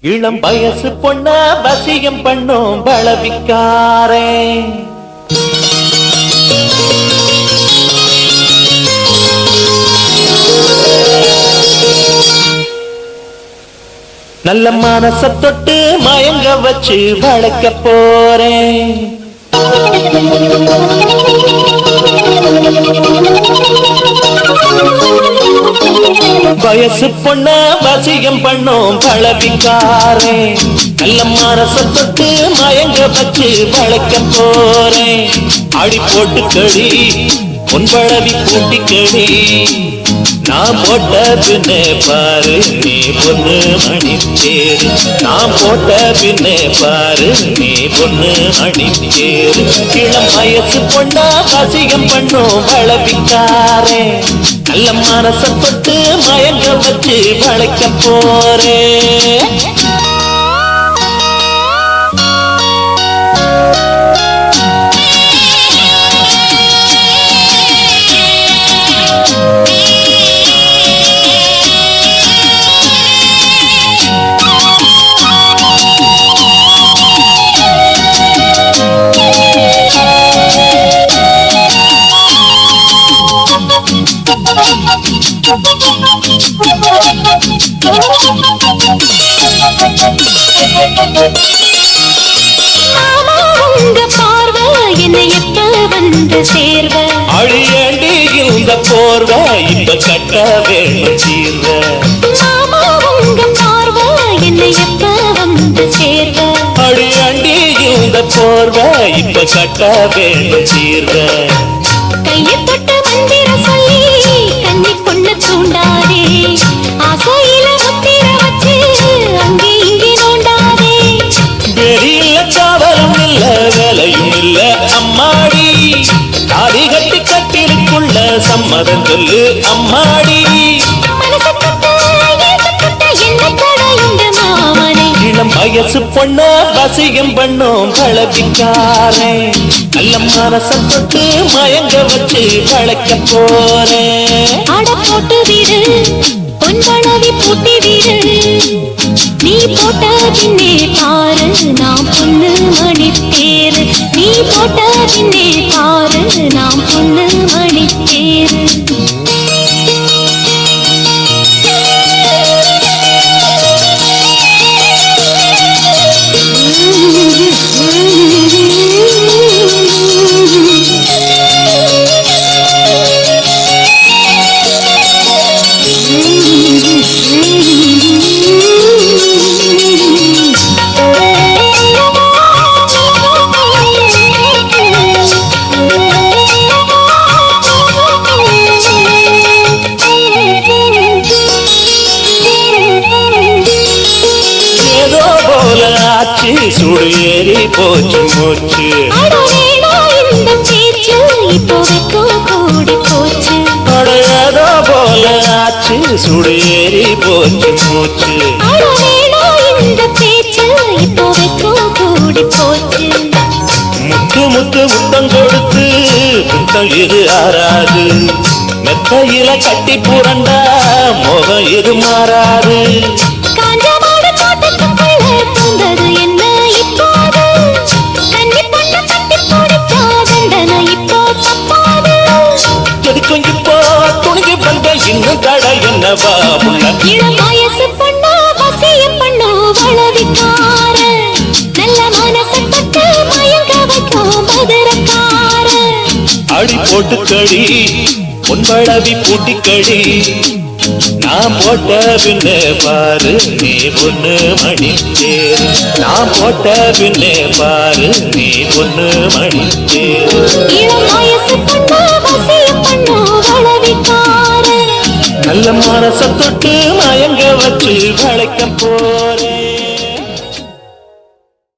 இளம் வயசு பொண்ண வசியம் பண்ணும் பலவிக்காரே நல்ல மனச தொட்டு மயங்க வச்சு வளர்க்க போறேன். வயசு பொண்ண வசியம் பண்ணும் பலவிக்காரே நல்ல மனச தொட்டு மயங்க வச்சு வளர்க்க போறேன். அடி போட்டு கடி பொன்பழவி பூட்டி கடி நான் போட்ட பின்னே பாரு நீ பொண்ணு மணி தேரு. நான் போட்ட பின்னே பாரு நீ பொண்ணு மணி தேரு. இளம் வயசு பொண்ணா வசியம் பண்ணும் வளவிக்காரே நல்ல மனச தொட்டு மயங்க வச்சு வளைக்க போறேன். அழியண்டி இந்த போர்வ இப்ப கட்ட வேணும் சீர்வ. அழியண்டி இந்த போர்வ இப்ப கட்ட வேணும் சீர்வ. கையை தொட்டு மந்திர சொல்லி கண்ணி பொண்ண தூண்டாதே. ஆசையில முத்திர வச்சு அங்கே இங்கே நோண்டாதே. வெறியில்ல காவலும் இல்ல வேலையும் இல்ல அம்மாடி. தாடி கட்டி கட்டிலுக்குள்ள சம்மதம் சொல்லு அம்மாடி. இளம் வயசு பொண்ண வசியம் பண்ணும் பலவிக்காரே நல்ல மனச தொட்டு மயங்க வச்சு வளைக்க போறேன். அட போட்டு விடு பொன்பழவி பூட்டி விடு. நீ போட்ட பின்னே பாரு நாம் பொண்ணு மணி தேரு. நீ போட்ட பின்னே பாரு நாம் பொண்ணு மணி தேரு. சுடு ஏறி போச்சு மூச்சு. அடையாதோ போல ஆச்சு சுடு ஏறி போச்சு மூச்சு. முத்து முத்து முத்தம் கொடுத்து முத்தம் இது ஆறாது. மெத்தையில கட்டி புரண்டா முகம் இது மாறாது. இப்போ துணிஞ்சு வந்த இன்னும் கடை என்னவா உள்ள. இளம் வயசு பொண்ணா வசியம் பண்ணோ வளவிக்கார நல்ல மனச தொட்டு மயங்க வைக்கும் மதுரக்கார. அடி போட்டு கடி பொன்பழவி பூட்டி கடி நான் போட்ட பின்னே பாரு நீ பொண்ணு மணி தேரு. நான் போட்ட பின்னே பாரு நீ பொண்ணு மணி தேரு. இளம் வயசு பொண்ணா வசியம் பண்ணோ வளவிக்கார நல்ல மனச தொட்டு மயங்க வச்சு வளைக்க போறேன்.